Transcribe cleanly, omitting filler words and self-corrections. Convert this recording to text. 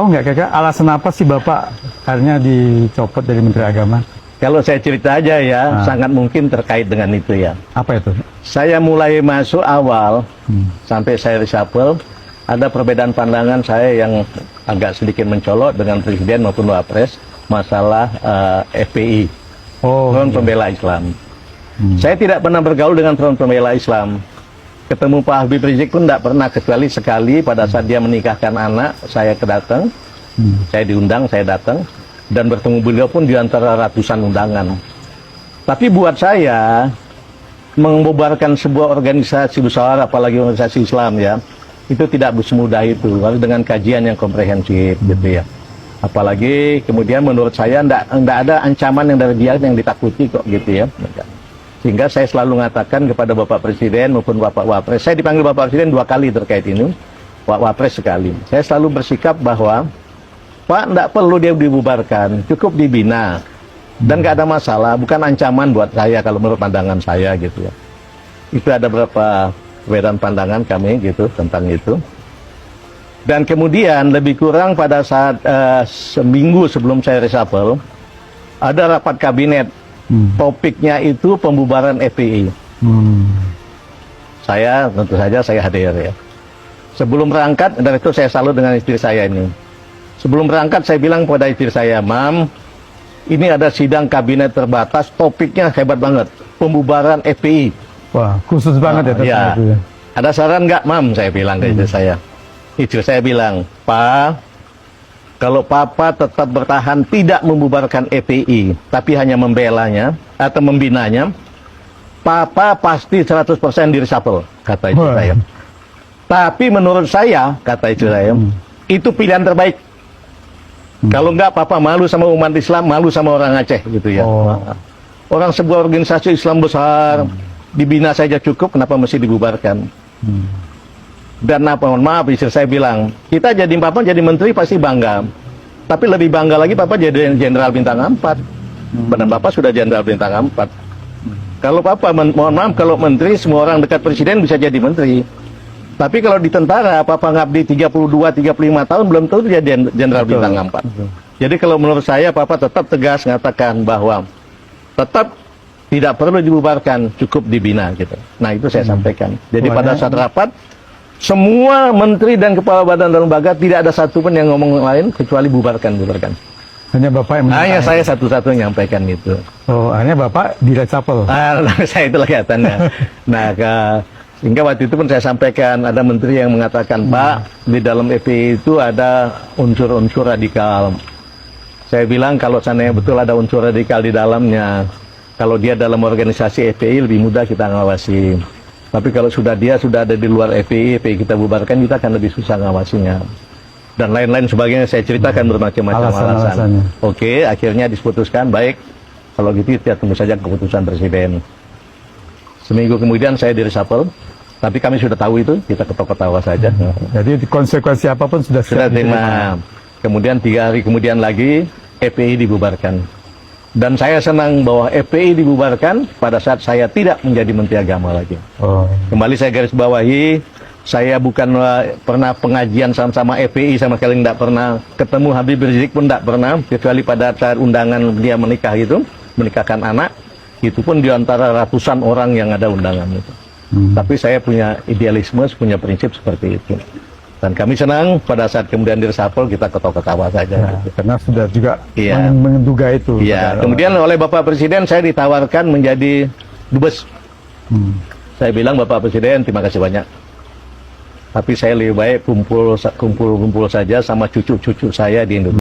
Tahu nggak kira-kira alasan apa sih Bapak akhirnya dicopot dari Menteri Agama? Kalau saya cerita aja ya, sangat mungkin terkait dengan itu ya. Apa itu? Saya mulai masuk awal, sampai saya reshuffle, ada perbedaan pandangan saya yang agak sedikit mencolok dengan Presiden maupun Wapres, masalah FPI, Front Pembela Islam. Saya tidak pernah bergaul dengan Front Pembela Islam. Ketemu Pak Habib Rizik pun tidak pernah, kecuali sekali pada saat dia menikahkan anak, saya kedatang, saya diundang, saya datang. Dan bertemu beliau pun di antara ratusan undangan. Tapi buat saya, membubarkan sebuah organisasi besar, apalagi organisasi Islam ya, itu tidak semudah itu, harus dengan kajian yang komprehensif gitu ya. Apalagi kemudian menurut saya tidak ada ancaman yang dari dia yang ditakuti kok gitu ya. Sehingga saya selalu mengatakan kepada Bapak Presiden maupun Bapak Wapres, saya dipanggil Bapak Presiden 2 kali terkait ini, Pak Wapres sekali. Saya selalu bersikap bahwa Pak, tidak perlu dia dibubarkan, cukup dibina. Dan nggak ada masalah, bukan ancaman buat saya kalau menurut pandangan saya gitu ya. Itu ada beberapa perbedaan pandangan kami gitu tentang itu. Dan kemudian lebih kurang pada saat seminggu sebelum saya reshuffle, ada rapat kabinet. Topiknya itu pembubaran FPI. Saya tentu saja saya hadir ya. Sebelum berangkat, dan itu saya salut dengan istri saya ini. Sebelum berangkat saya bilang kepada istri saya, Mam, ini ada sidang kabinet terbatas, topiknya hebat banget, pembubaran FPI. Wah, khusus banget ya. Itu ya. Ada saran nggak, Mam? Saya bilang ke istri saya. Istri saya bilang, Pak, kalau Papa tetap bertahan tidak membubarkan FPI, tapi hanya membelanya atau membinanya, Papa pasti 100% di-reshuffle, kata istri saya. Tapi menurut saya, kata istri saya, itu pilihan terbaik. Kalau enggak, Papa malu sama umat Islam, malu sama orang Aceh gitu ya. Orang sebuah organisasi Islam besar, dibina saja cukup, kenapa mesti dibubarkan? Dan mohon maaf, istri saya bilang, kita jadi Papa jadi menteri pasti bangga. Tapi lebih bangga lagi Papa jadi jenderal bintang 4. Dan Papa sudah jenderal bintang 4. Kalau Papa, mohon maaf, kalau menteri, semua orang dekat presiden bisa jadi menteri. Tapi kalau di tentara, Papa ngabdi 32-35 tahun, belum tentu dia jenderal bintang 4. Jadi kalau menurut saya, Papa tetap tegas mengatakan bahwa tetap tidak perlu dibubarkan, cukup dibina gitu. Nah itu saya sampaikan. Jadi pada saat rapat, semua menteri dan kepala badan dan lembaga tidak ada satupun yang ngomong lain kecuali bubarkan. Hanya Bapak yang hanya saya satu-satu yang menyampaikan itu. Oh, hanya Bapak di-reshuffle. Saya itu kelihatannya. Nah, sehingga waktu itu pun saya sampaikan, ada menteri yang mengatakan, Pak, di dalam FPI itu ada unsur-unsur radikal. Saya bilang kalau seandainya betul ada unsur radikal di dalamnya, kalau dia dalam organisasi FPI lebih mudah kita ngawasi. Tapi kalau dia sudah ada di luar FPI kita bubarkan, kita akan lebih susah ngawasinya. Dan lain-lain sebagainya saya ceritakan bermacam-macam alasan. Oke, akhirnya diputuskan, baik, kalau gitu kita tunggu saja keputusan Presiden. Seminggu kemudian saya di-reshuffle, tapi kami sudah tahu itu, kita ketawa-ketawa saja. Jadi konsekuensi apapun sudah terima. Kemudian 3 hari kemudian lagi, FPI dibubarkan. Dan saya senang bahwa FPI dibubarkan pada saat saya tidak menjadi Menteri Agama lagi. Kembali saya garis bawahi, saya bukan pernah pengajian sama FPI, sama sekali tidak pernah. Ketemu Habib Rizik pun tidak pernah, kecuali pada saat undangan dia menikah itu, menikahkan anak. Itu pun diantara ratusan orang yang ada undangan itu. Tapi saya punya idealisme, punya prinsip seperti itu. Dan kami senang pada saat kemudian di-reshuffle kita ketawa-ketawa saja. Karena sudah juga menduga itu. Kemudian oleh Bapak Presiden saya ditawarkan menjadi dubes. Saya bilang, Bapak Presiden terima kasih banyak. Tapi saya lebih baik kumpul saja sama cucu-cucu saya di Indonesia.